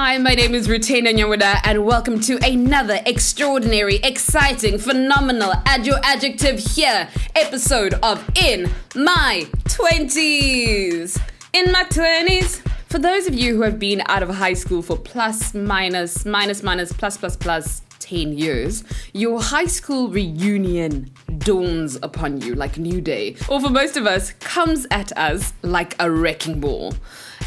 Hi, my name is Rutena Nyawada, and welcome to another extraordinary, exciting, phenomenal, add your adjective here, episode of In My 20s. In my 20s. For those of you who have been out of high school for plus 10 years, your high school reunion dawns upon you like a new day, or for most of us, comes at us like a wrecking ball.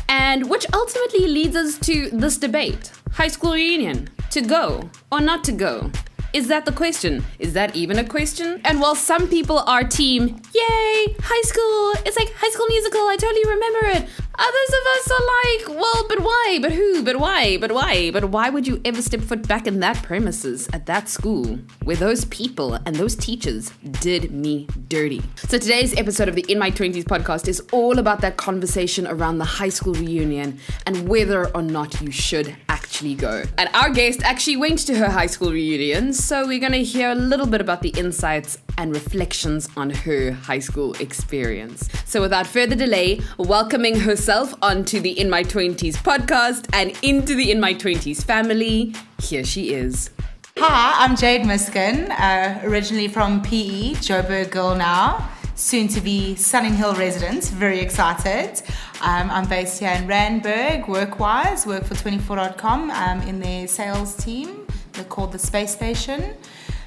And which ultimately leads us to this debate. High school reunion, to go or not to go? Is that the question? Is that even a question? And while some people are team, yay, high school, it's like High School Musical, I totally remember it. Others of us are like, well, but why? But who? But why? But why? But why would you ever step foot back in that premises at that school where those people and those teachers did me dirty? So today's episode of the In My 20s podcast is all about that conversation around the high school reunion and whether or not you should actually go. And our guest actually went to her high school reunion, so we're going to hear a little bit about the insights and reflections on her high school experience. So without further delay, welcoming herself onto the In My 20s podcast and into the In My 20s family, here she is. Hi, I'm Jade Miskin, originally from PE, Joburg girl now, soon to be Sunning Hill resident, very excited. I'm based here in Randburg, work-wise, work for 24.com in their sales team. They're called the Space Station.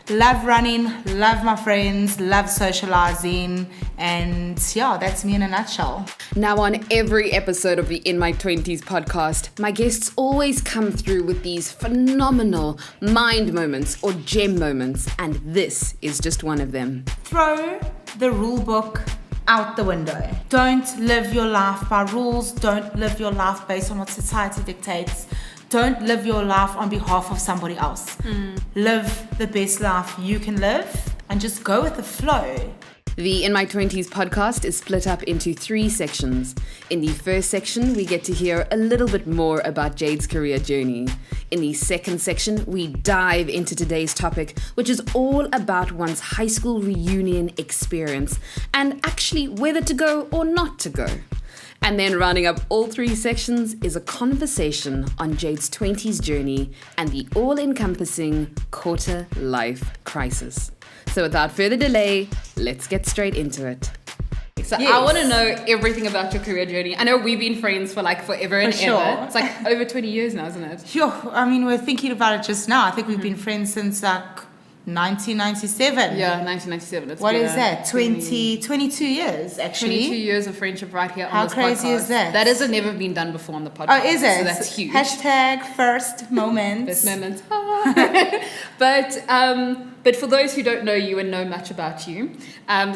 Love running, love my friends, love socializing, and yeah, that's me in a nutshell. Now, on every episode of the In My 20s podcast, my guests always come through with these phenomenal mind moments or gem moments, and this is just one of them. Throw the rule book out the window. Don't live your life by rules. Don't live your life based on what society dictates. Don't live your life on behalf of somebody else. Live the best life you can live and just go with the flow. The In My 20s podcast is split up into 3 sections. In the first section, we get to hear a little bit more about Jade's career journey. In the second section, we dive into today's topic, which is all about one's high school reunion experience and actually whether to go or not to go. And then rounding up all 3 sections is a conversation on Jade's 20s journey and the all-encompassing quarter life crisis. So without further delay, let's get straight into it. So yes. I want to know everything about your career journey. I know we've been friends for like forever and ever. It's like over 20 years now, isn't it? Sure. I mean, we're thinking about it just now. I think we've been friends since like 1997. Yeah, 1997. What is that? 22 years, actually. 22 years of friendship right here on How this podcast. How crazy is that? That has never been done before on the podcast. Oh, is it? So that's huge. Hashtag first moments. First moments. But for those who don't know you and know much about you,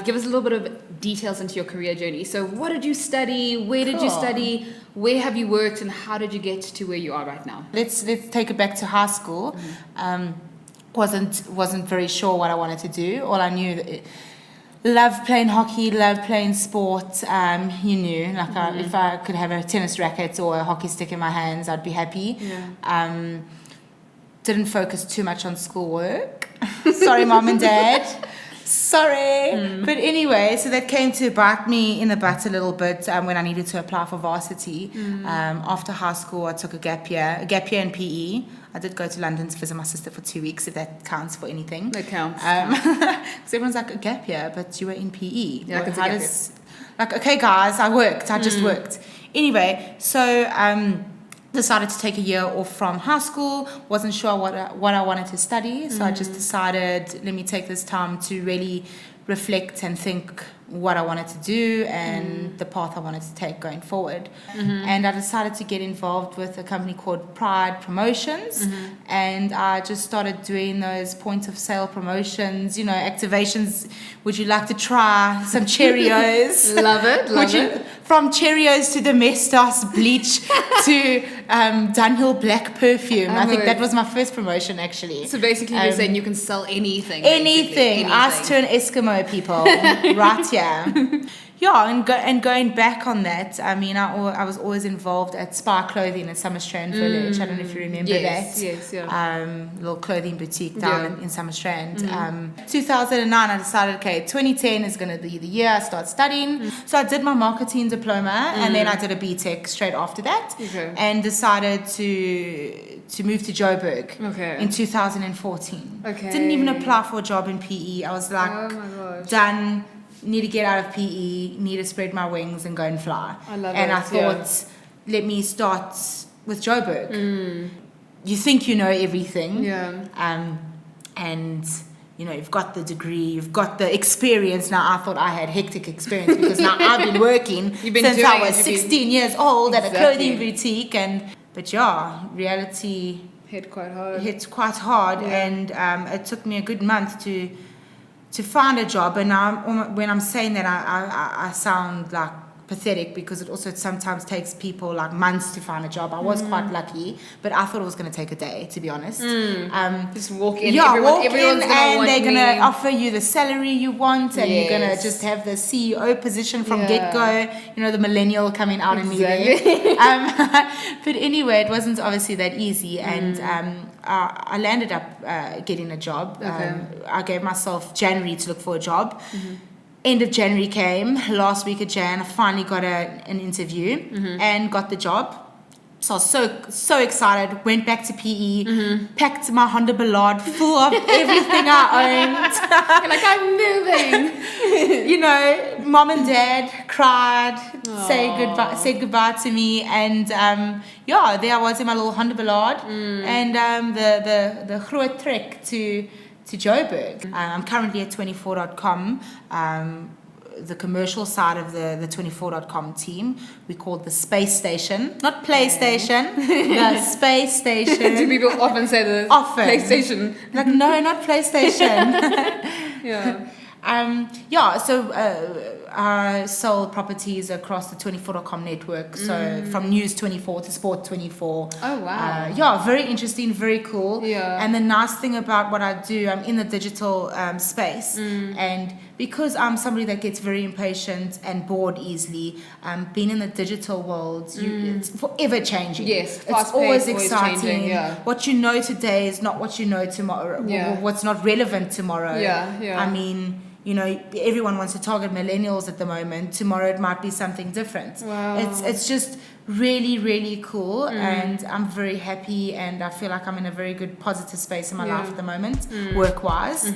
give us a little bit of details into your career journey. So what did you study? Where did you study? Where have you worked? And how did you get to where you are right now? Let's take it back to high school. Wasn't very sure what I wanted to do. All I knew, loved playing hockey, loved playing sport. You knew, like if I could have a tennis racket or a hockey stick in my hands, I'd be happy. Yeah. Didn't focus too much on schoolwork. Sorry, mom and dad. Sorry. But anyway, so that came to bite me in the butt a little bit when I needed to apply for varsity. After high school, I took a gap year in PE. I did go to London to visit my sister for 2 weeks, if that counts for anything. It counts. Because everyone's like, a gap year, but you were in PE. Yeah, well, how does, like, okay, guys, I just worked. Anyway, so decided to take a year off from high school. Wasn't sure what I wanted to study, so I just decided, let me take this time to really reflect and think what I wanted to do and the path I wanted to take going forward. And I decided to get involved with a company called Pride Promotions, and I just started doing those point of sale promotions, activations. Would you like to try some Cheerios? Love it. From Cheerios to Domestos bleach to Dunhill black perfume. I think that was my first promotion, actually. So basically you're saying you can sell anything. Anything. Ask to an Eskimo, people. Right here. Yeah, and going back on that, I mean, I was always involved at Spa Clothing at Summer Strand Village. I don't know if you remember that. Yes, yeah. Little clothing boutique down in Summer Strand. 2009, I decided, okay, 2010 is going to be the year I start studying. So I did my marketing diploma, and then I did a BTEC straight after that, and decided to move to Joburg in 2014. Didn't even apply for a job in PE. I was like, oh my gosh, done. Need to get out of PE, need to spread my wings and go and fly. I love and it. I thought, let me start with Joburg. You think you know everything. And, you know, you've got the degree, you've got the experience. Now, I thought I had hectic experience because now I've been working since I was 16 years old at a clothing boutique. But yeah, reality hit quite hard. And it took me a good month to find a job. And now when I'm saying that, I sound like pathetic because it also sometimes takes people like months to find a job. I was quite lucky, but I thought it was going to take a day, to be honest. Just walk in. Everyone's gonna and they're going me. to offer you the salary you want, and you're going to just have the CEO position from get-go. You know, the millennial coming out and leaving. But anyway, it wasn't obviously that easy, and I landed up getting a job. I gave myself January to look for a job. End of January came, last week of Jan, I finally got an interview and got the job. So I was so excited, went back to PE, packed my Honda Ballard full of everything I owned. Like, I'm moving. You know, mom and dad cried, said goodbye to me, and there I was in my little Honda Ballard, and the groot trek to Joburg. I'm currently at 24.com, the commercial side of the 24.com team. We call it the Space Station, not PlayStation, the Space Station. Do people often say this? Often. PlayStation. Like, no, not PlayStation. So I sold properties across the 24.com network. So from News 24 to Sport 24. Oh, wow. Very interesting, very cool. Yeah. And the nice thing about what I do, I'm in the digital space. And because I'm somebody that gets very impatient and bored easily, being in the digital world, it's forever changing. Yes, it's always exciting. Changing, What you know today is not what you know tomorrow. What's not relevant tomorrow. I mean, you know, everyone wants to target millennials at the moment. Tomorrow it might be something different. Wow. It's just really, really cool, and I'm very happy, and I feel like I'm in a very good positive space in my life at the moment, work-wise.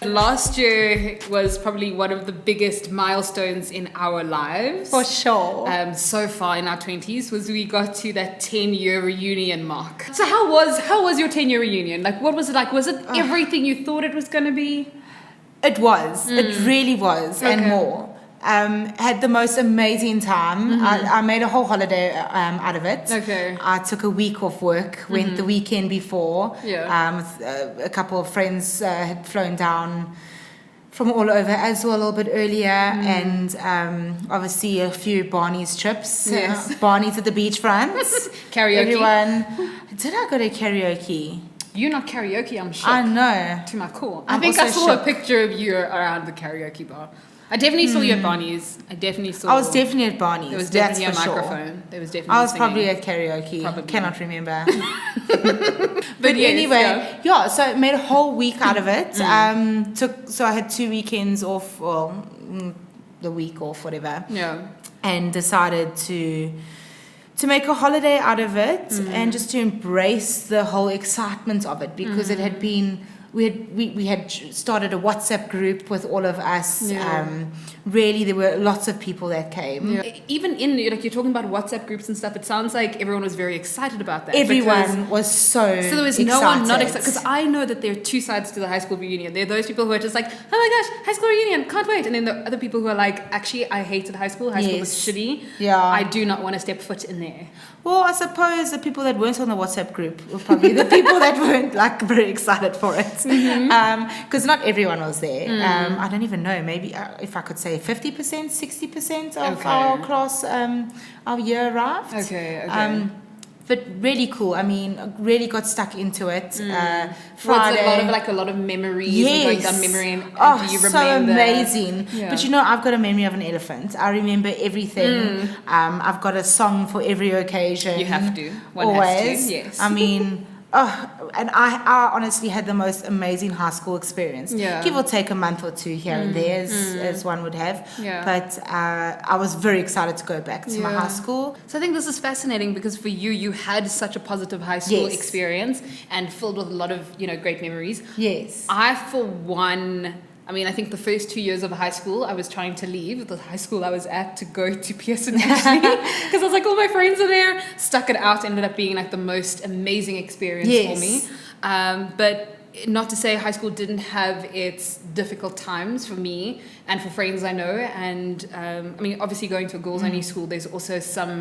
Last year was probably one of the biggest milestones in our lives. For sure. So far in our 20s was we got to that 10-year reunion mark. So how was your 10-year reunion? Like, what was it like? Was it everything you thought it was going to be? It was. It really was, and more. Had the most amazing time. I made a whole holiday out of it. I took a week off work, went the weekend before. With a couple of friends had flown down from all over as well a little bit earlier, and obviously a few Barney's trips. Barney's at the beachfront. Karaoke. Everyone. Did I go to karaoke? You're not karaoke, I'm shook. I know. To my core. I think I saw a picture of you around the karaoke bar. I definitely saw you at Barney's. I was definitely at Barney's. There was definitely a microphone. Sure. There was definitely I was singing. probably at karaoke. Cannot remember. but yes, anyway, so I made a whole week out of it. So I had 2 weekends off, the week off, whatever. And decided to make a holiday out of it, and just to embrace the whole excitement of it, because it had been, we had started a WhatsApp group with all of us. Really, there were lots of people that came. Even in, like, you're talking about WhatsApp groups and stuff, it sounds like everyone was very excited about that. Everyone was so there was excited. No one not excited, because I know that there are two sides to the high school reunion. There are those people who are just like, oh my gosh, high school reunion, can't wait. And then the other people who are like, actually, I hated high school. High school was shitty. I do not want to step foot in there. Well, I suppose the people that weren't on the WhatsApp group were probably the people that weren't like very excited for it, because not everyone was there. I don't even know. Maybe if I could say 50%, 60% of our class, our year arrived. but really cool. I mean, really got stuck into it. Was Friday. a lot of memories Yes. and going down memory and Oh, do you so remember? amazing. Yeah. But I've got a memory of an elephant. I remember everything. I've got a song for every occasion. You have to. One Always. has to, yes. I mean, and I honestly had the most amazing high school experience. Yeah. Give or take a month or two here and there, as one would have. Yeah. But I was very excited to go back to my Yeah. high school. So I think this is fascinating because for you had such a positive high school Yes. experience and filled with a lot of, great memories. Yes. I, for one, I think the first 2 years of high school, I was trying to leave the high school I was at to go to Pearson actually, because I was like, all my friends are there. Stuck it out, ended up being like the most amazing experience for me. But not to say high school didn't have its difficult times for me and for friends I know. And obviously going to a girls-only school, there's also some...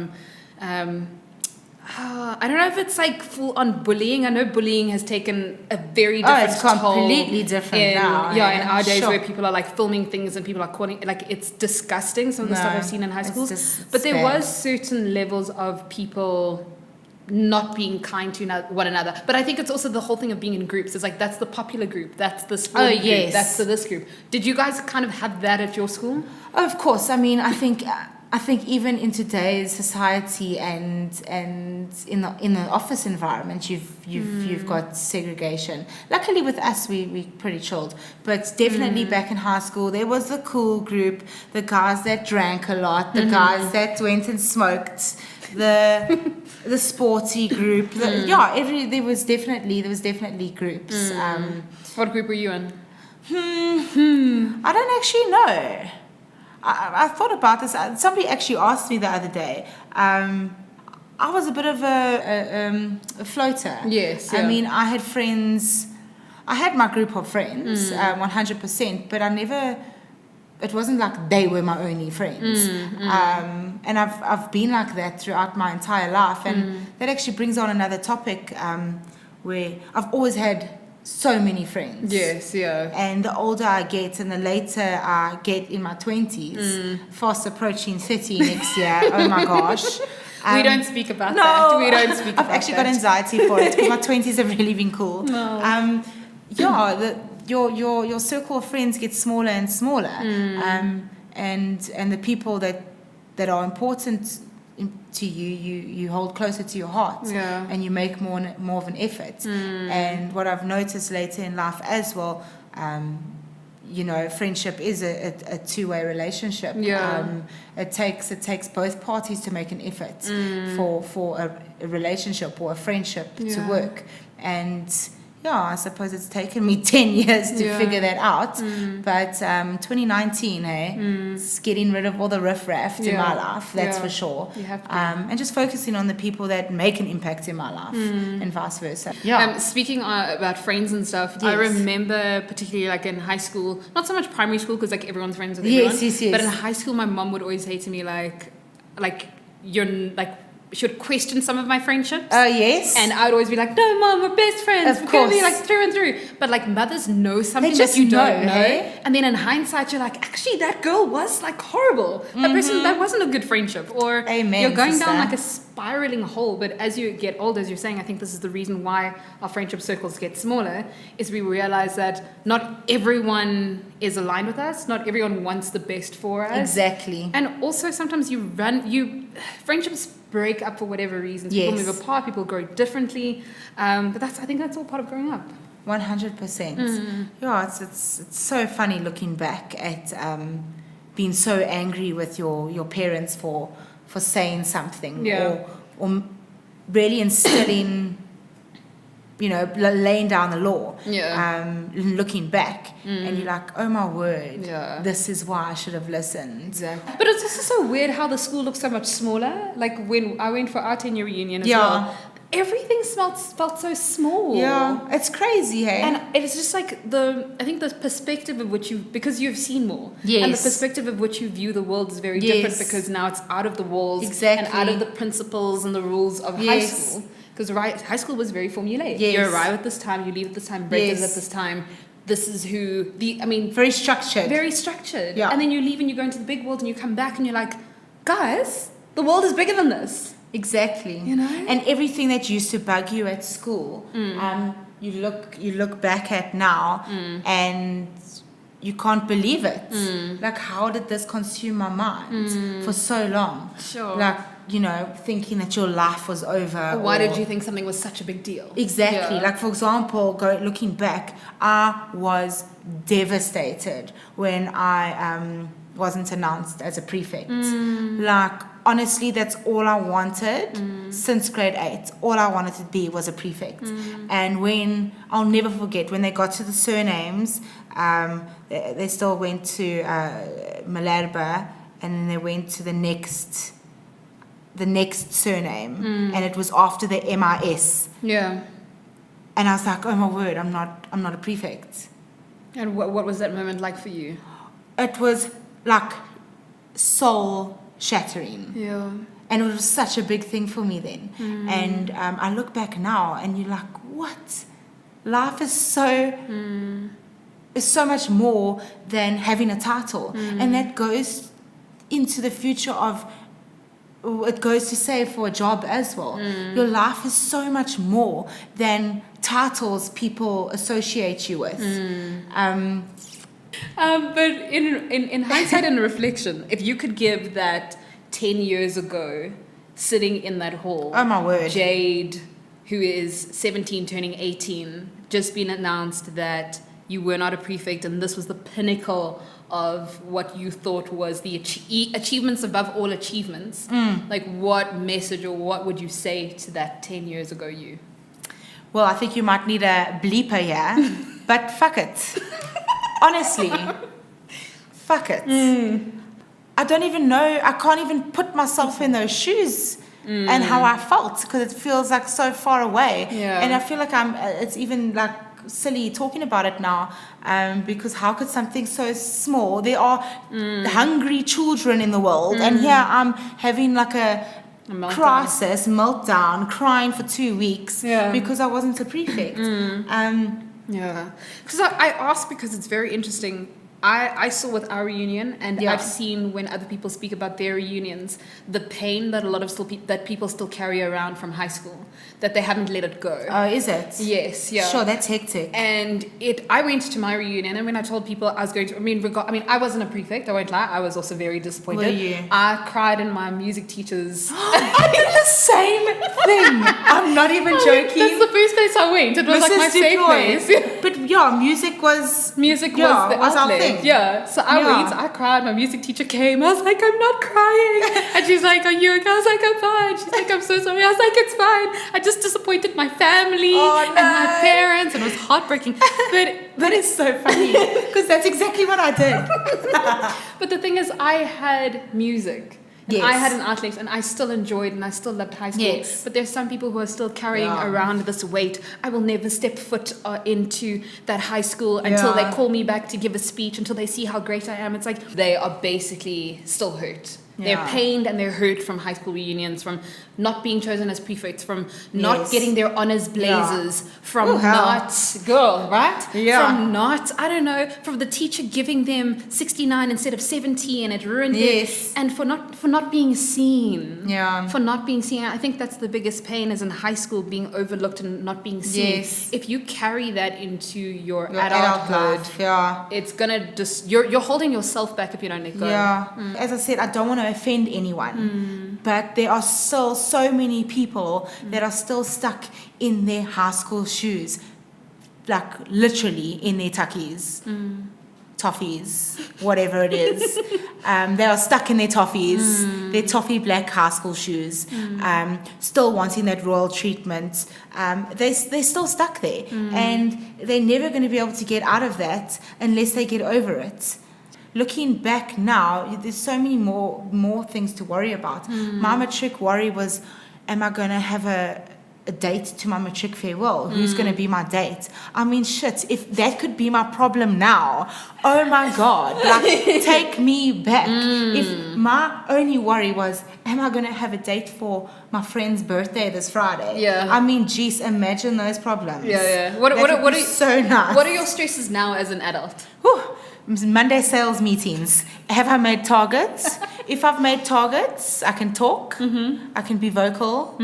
I don't know if it's like full on bullying. I know bullying has taken a very different it's completely different now. Yeah, in our days Sure. where people are like filming things and people are calling like it's disgusting. Some of the stuff I've seen in high schools. But there was certain levels of people not being kind to one another. But I think it's also the whole thing of being in groups. It's like that's the popular group, that's the sport group, that's this group. Did you guys kind of have that at your school? Of course. I mean, I think even in today's society and in the office environment, you've got segregation. Luckily with us, we pretty chilled. But definitely back in high school, there was the cool group, the guys that drank a lot, the guys that went and smoked, the sporty group. There was definitely groups. What group were you in? I don't actually know. I thought about this. Somebody actually asked me the other day. I was a bit of a floater. Yes. Yeah. I mean, I had friends. I had my group of friends, 100%. But I never. It wasn't like they were my only friends. And I've been like that throughout my entire life. And that actually brings on another topic where I've always had so many friends. Yes, yeah. And the older I get and the later I get in my 20s, fast approaching 30 next year, oh my gosh. We don't speak about that. We don't speak about that. I've actually got anxiety for it because my 20s have really been cool. No. Your circle of friends gets smaller and smaller. And the people that are important to you hold closer to your heart, and you make more of an effort. And what I've noticed later in life as well, friendship is a two-way relationship. It takes both parties to make an effort for a relationship or a friendship to work. And I suppose it's taken me 10 years to figure that out. But 2019, it's getting rid of all the riffraff in my life, that's for sure. You have to. And just focusing on the people that make an impact in my life and vice versa. Speaking about friends and stuff, I remember particularly like in high school, not so much primary school because like everyone's friends with everyone. Yes. But in high school, my mom would always say to me like you're like, she would question some of my friendships. Oh, yes. And I would always be like, no, Mom, we're best friends. Of we're going to be course. like through and through. But like mothers know something They just that you don't know. hey? And then in hindsight, you're like, actually, that girl was like horrible. That person, that wasn't a good friendship. Or Amen, you're going sister. down like a spiraling hole. But as you get older, as you're saying, I think this is the reason why our friendship circles get smaller, is we realize that not everyone is aligned with us. Not everyone wants the best for us. Exactly. And also sometimes friendships break up for whatever reasons. People Yes. move apart, people grow differently. But I think that's all part of growing up. 100%. It's so funny looking back at being so angry with your parents for saying something or really instilling, laying down the law. Looking back, and you're like, oh my word, this is why I should have listened. Exactly. But it's also so weird how the school looks so much smaller. Like when I went for our 10-year reunion as well, everything felt so small. Yeah, it's crazy, hey? And it's just like I think the perspective of which because you've seen more. Yes. And the perspective of which you view the world is very different because now it's out of the walls. Exactly. And out of the principles and the rules of high school. Because high school was very formulaic. Yes. You arrive at this time, you leave at this time, break is at this time. This is who very structured. Very structured. Yeah. And then you leave and you go into the big world and you come back and you're like, guys, the world is bigger than this. Exactly. You know? And everything that used to bug you at school, you look back at now and you can't believe it. Like, how did this consume my mind for so long? Sure. Like, thinking that your life was over. Why did you think something was such a big deal? Exactly. Yeah. Like, for example, looking back, I was devastated when I wasn't announced as a prefect. Like, honestly, that's all I wanted since grade 8. All I wanted to be was a prefect. And when, I'll never forget, when they got to the surnames, they still went to Malerba, and then they went to the next surname, and it was after the MIS. Yeah. And I was like, oh my word, I'm not a prefect. And what was that moment like for you? It was like soul shattering. Yeah. And it was such a big thing for me then. And I look back now and you're like, what? Life is so much more than having a title. And that goes into the future of, it goes to say for a job as well. Your life is so much more than titles people associate you with. But in hindsight and reflection, if you could give that 10 years ago, sitting in that hall, Oh my word. Jade, who is 17 turning 18, just been announced that you were not a prefect and this was the pinnacle of what you thought was the achievements above all achievements, like what message or what would you say to that 10 years ago you? Well, I think you might need a bleeper here, but fuck it. Honestly, fuck it. I don't even know, I can't even put myself in those shoes and how I felt, because it feels like so far away. Yeah. And I feel like it's even like silly talking about it now, because how could something so small, there are hungry children in the world, and here I'm having like a crisis, meltdown, crying for 2 weeks because I wasn't a prefect. Yeah, because I asked because it's very interesting. I saw with our reunion, and I've seen when other people speak about their reunions, the pain that a lot of that people still carry around from high school, that they haven't let it go. Oh, is it? Yes, yeah. Sure, that's hectic. And I went to my reunion, and when I told people I was going to, I wasn't a prefect, I won't lie, I was also very disappointed. Were you? I cried in my music teacher's... I did the same thing. I'm not even joking. That's the first place I went. It was like my safe place. But yeah, music was was the outlet. our thing. Yeah, so I went, I cried, my music teacher came, I was like, I'm not crying. And she's like, are you okay? I was like, I'm fine. She's like, I'm so sorry. I was like, it's fine. I just disappointed my family and my parents, and it was heartbreaking. But that is so funny, because that's exactly what I did. But the thing is, I had music. Yes. I had an outlet, and I still enjoyed and I still loved high school. Yes. But there's some people who are still carrying around this weight. I will never step foot into that high school until they call me back to give a speech, until they see how great I am. It's like they are basically still hurt. They're pained and they're hurt from high school reunions, from not being chosen as prefects, from not getting their honors blazers, from not, right? Yeah. From not, I don't know, from the teacher giving them 69 instead of 70, and it ruined it. And for not being seen. Yeah. For not being seen. I think that's the biggest pain, is in high school, being overlooked and not being seen. Yes. If you carry that into your adulthood, life, it's gonna just, you're holding yourself back if you don't let go. Yeah. As I said, I don't want to offend anyone, but there are still so many people that are still stuck in their high school shoes, like literally in their tuckies, toffees, whatever it is. They are stuck in their toffees, their toffee black high school shoes, still wanting that royal treatment. They're still stuck there, and they're never going to be able to get out of that unless they get over it. Looking back now, there's so many more things to worry about. My matric worry was, am I going to have a date to my matric farewell? Who's going to be my date? I mean, shit, if that could be my problem now, oh my God, like, take me back. If my only worry was, am I going to have a date for my friend's birthday this Friday? Yeah. I mean, geez, imagine those problems. Yeah. What are so nice. What are your stresses now as an adult? Whew. Monday sales meetings. Have I made targets? If I've made targets, I can talk. I can be vocal.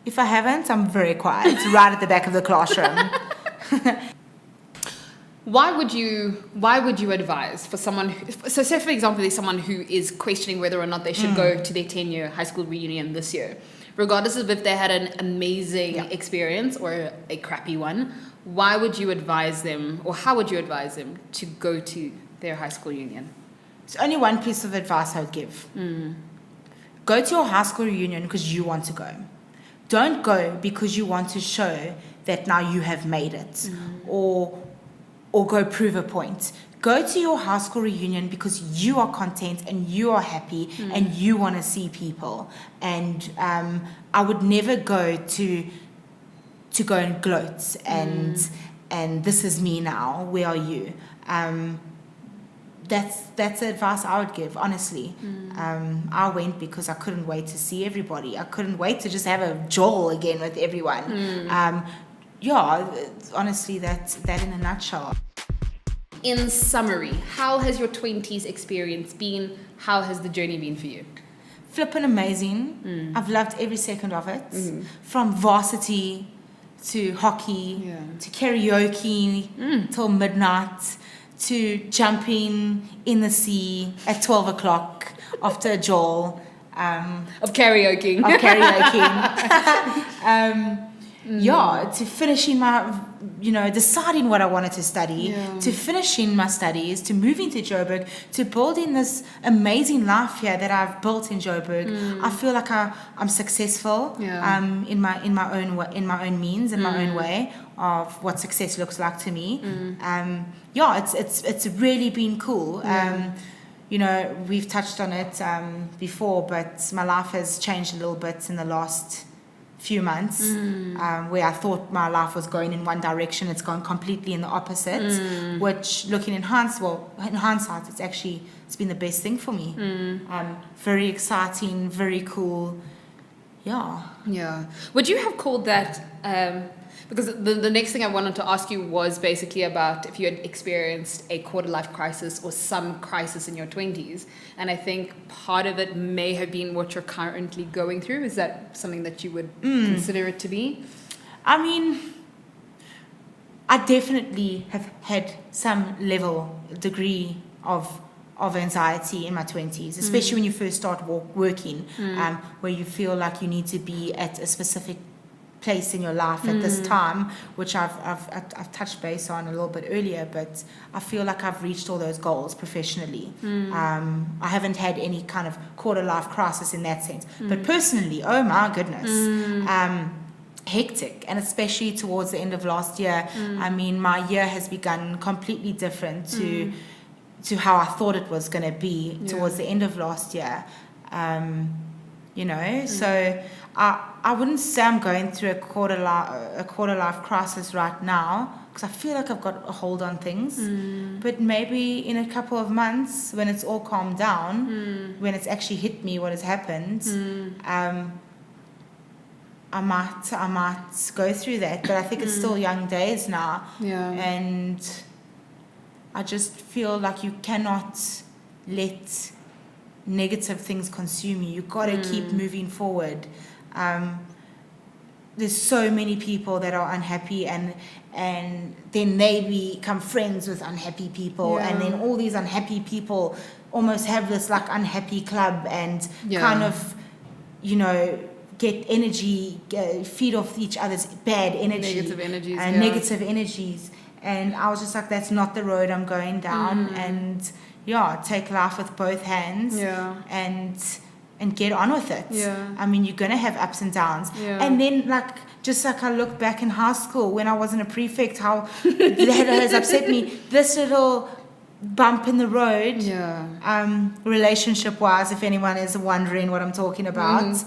If I haven't, I'm very quiet, right at the back of the classroom. Why would you advise for someone so say for example there's someone who is questioning whether or not they should go to their 10-year high school reunion this year, regardless of if they had an amazing experience or a crappy one, why would you advise them, or how would you advise them to go to their high school reunion? It's only one piece of advice I would give. Go to your high school reunion because you want to go. Don't go because you want to show that now you have made it, or go prove a point. Go to your high school reunion because you are content and you are happy and you want to see people. And I would never go to go and gloat and this is me now. Where are you? That's the advice I would give, honestly. I went because I couldn't wait to see everybody. I couldn't wait to just have a jowl again with everyone. Honestly, that's that in a nutshell. In summary, how has your 20s experience been? How has the journey been for you? Flippin' amazing. I've loved every second of it. From varsity to hockey to karaoke till midnight to jumping in the sea at 12 o'clock after a jowl. Of karaoke. To finishing my, deciding what I wanted to study, to finishing my studies, to moving to Joburg, to building this amazing life here that I've built in Joburg. I feel like I'm successful in my own means, in my own way of what success looks like to me. It's really been cool. We've touched on it before, but my life has changed a little bit in the last few months, where I thought my life was going in one direction. It's gone completely in the opposite, which looking in hindsight, it's been the best thing for me. Very exciting, very cool. Would you have called that because the next thing I wanted to ask you was basically about if you had experienced a quarter life crisis or some crisis in your 20s, and I think part of it may have been what you're currently going through. Is that something that you would consider it to be? I mean, I definitely have had some degree of anxiety in my 20s, especially when you first start working, where you feel like you need to be at a specific place in your life at this time, which I've touched base on a little bit earlier, but I feel like I've reached all those goals professionally. I haven't had any kind of quarter life crisis in that sense, but personally, oh my goodness, hectic, and especially towards the end of last year. I mean, my year has begun completely different to how I thought it was going to be towards the end of last year. So I wouldn't say I'm going through a quarter life crisis right now, because I feel like I've got a hold on things. But maybe in a couple of months, when it's all calmed down, when it's actually hit me what has happened, I might go through that. But I think it's still young days now, and I just feel like you cannot let negative things consume you. You've got to keep moving forward. There's so many people that are unhappy, and then they become friends with unhappy people, and then all these unhappy people almost have this like unhappy club, and kind of get energy, feed off each other's bad energy, negative energies. And I was just like, that's not the road I'm going down. And take life with both hands, and get on with it. I mean, you're gonna have ups and downs, and then just like I look back in high school when I wasn't a prefect, how that has upset me. This little bump in the road, relationship wise, if anyone is wondering what I'm talking about,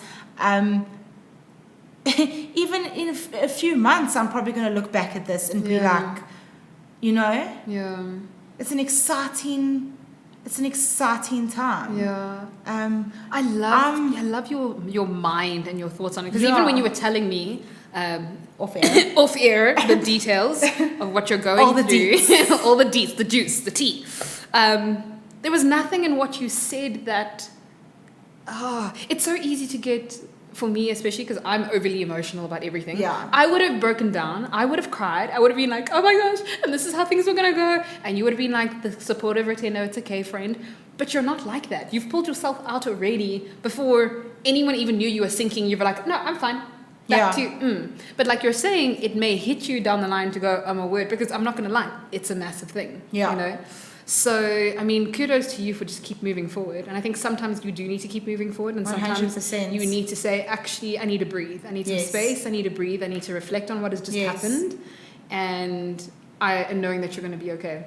even in a few months I'm probably going to look back at this and be like, it's an exciting time. I love your mind and your thoughts on it, because even when you were telling me off air. Off air, the details of what you're going All the through. deets. All the deets, the juice, the tea. There was nothing in what you said that... it's so easy to get... For me, especially because I'm overly emotional about everything. Yeah. I would have broken down. I would have cried. I would have been like, oh my gosh, and this is how things were going to go. And you would have been like the supportive retainer, it's okay, friend. But you're not like that. You've pulled yourself out already before anyone even knew you were sinking. You were like, no, I'm fine. But like you're saying, it may hit you down the line to go, oh my word, because I'm not going to lie. It's a massive thing. Yeah. You know? So, I mean, kudos to you for just keep moving forward. And I think sometimes you do need to keep moving forward. And sometimes 100%. you need to say, actually, I need to breathe. I need some space. I need to breathe. I need to reflect on what has just happened. And knowing that you're going to be okay.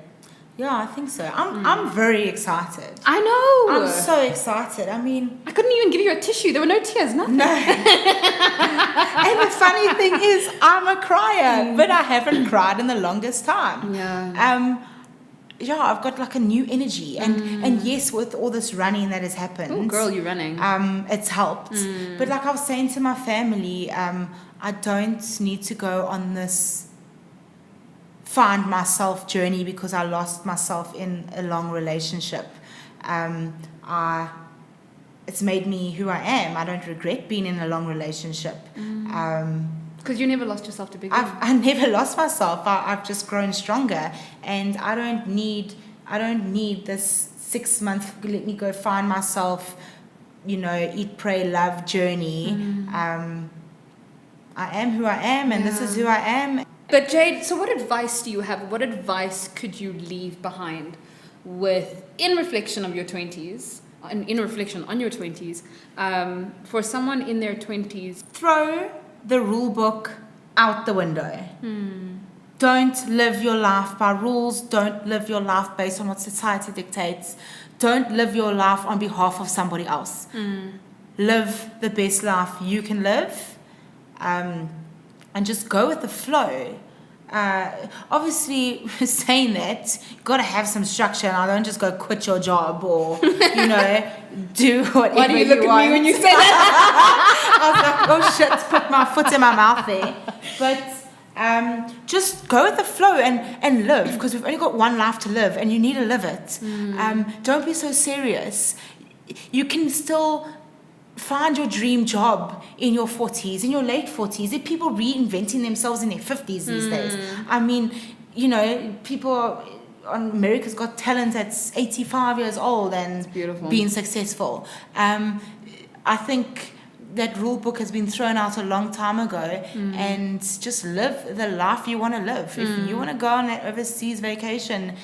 Yeah, I think so. I'm very excited. I know. I'm so excited. I mean... I couldn't even give you a tissue. There were no tears, nothing. No. And the funny thing is, I'm a crier. But I haven't cried in the longest time. Yeah. I've got like a new energy, and yes, with all this running that has happened, Oh, girl, you're running. it's helped. But like I was saying to my family, I don't need to go on this find myself journey because I lost myself in a long relationship. It's made me who I am. I don't regret being in a long relationship. Because you never lost yourself to begin with. I never lost myself. I've just grown stronger, and I don't need this 6 month let me go find myself, eat, pray, love journey. I am who I am, and this is who I am. But Jade, so what advice do you have? What advice could you leave behind in reflection of your 20s, and in reflection on your 20s, for someone in their 20s? Throw the rule book out the window. Don't live your life by rules. Don't live your life based on what society dictates. Don't live your life on behalf of somebody else. Live the best life you can live, and just go with the flow. Obviously, saying that, you've got to have some structure. And I don't just go quit your job or, do whatever Why do you look at me when you say that? I was like, oh shit, put my foot in my mouth there. But just go with the flow and live, because we've only got one life to live and you need to live it. Don't be so serious. You can still find your dream job in your 40s, in your late 40s. There are people reinventing themselves in their 50s these days. I mean, people on America's Got Talent that's 85 years old and being successful. I think that rule book has been thrown out a long time ago, and just live the life you want to live. If you want to go on an overseas vacation,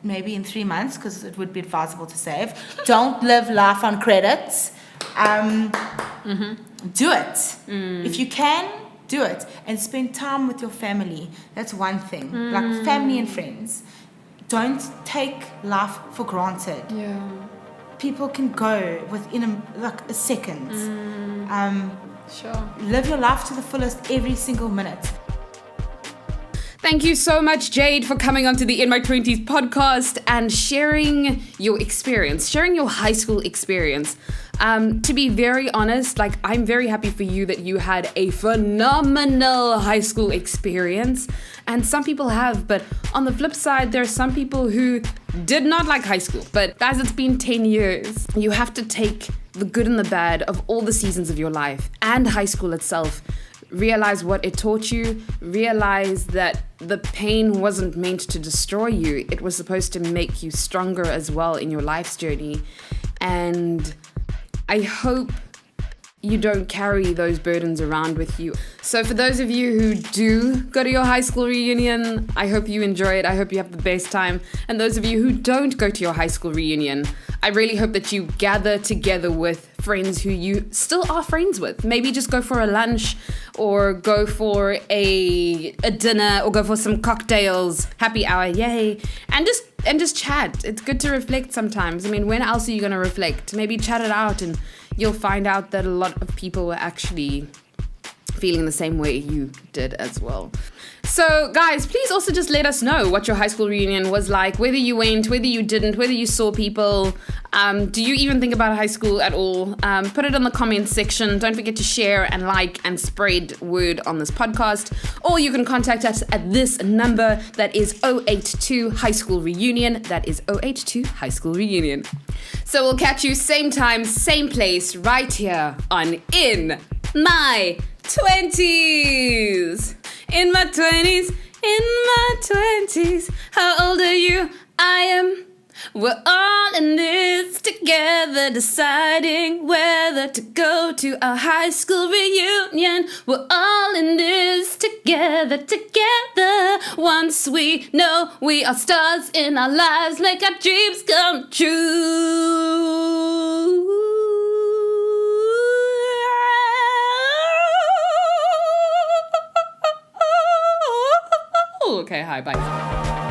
maybe in 3 months, because it would be advisable to save, don't live life on credit. Do it. If you can, do it. And spend time with your family. That's one thing. Like family and friends. Don't take life for granted. Yeah. People can go within a second. Sure. Live your life to the fullest every single minute. Thank you so much, Jade, for coming onto the In My 20s podcast and sharing your experience, sharing your high school experience. To be very honest, I'm very happy for you that you had a phenomenal high school experience. And some people have, but on the flip side, there are some people who did not like high school. But as it's been 10 years, you have to take the good and the bad of all the seasons of your life and high school itself. Realize what it taught you, realize that the pain wasn't meant to destroy you. It was supposed to make you stronger as well in your life's journey. And I hope you don't carry those burdens around with you. So for those of you who do go to your high school reunion, I hope you enjoy it. I hope you have the best time. And those of you who don't go to your high school reunion, I really hope that you gather together with friends who you still are friends with. Maybe just go for a lunch or go for a dinner or go for some cocktails, happy hour, yay. And just chat. It's good to reflect sometimes. I mean, when else are you going to reflect? Maybe chat it out and you'll find out that a lot of people were actually feeling the same way you did as well. So guys, please also just let us know what your high school reunion was like, whether you went, whether you didn't, whether you saw people. Do you even think about high school at all? Put it in the comments section. Don't forget to share and like and spread word on this podcast. Or you can contact us at this number that is 082 High School Reunion. That is 082 High School Reunion. So we'll catch you same time, same place, right here on In My 20s. In my 20s, in my 20s. How old are you? I am. We're all in this together, deciding whether to go to a high school reunion. We're all in this together, together. Once we know we are stars in our lives, make our dreams come true. Okay, hi, bye.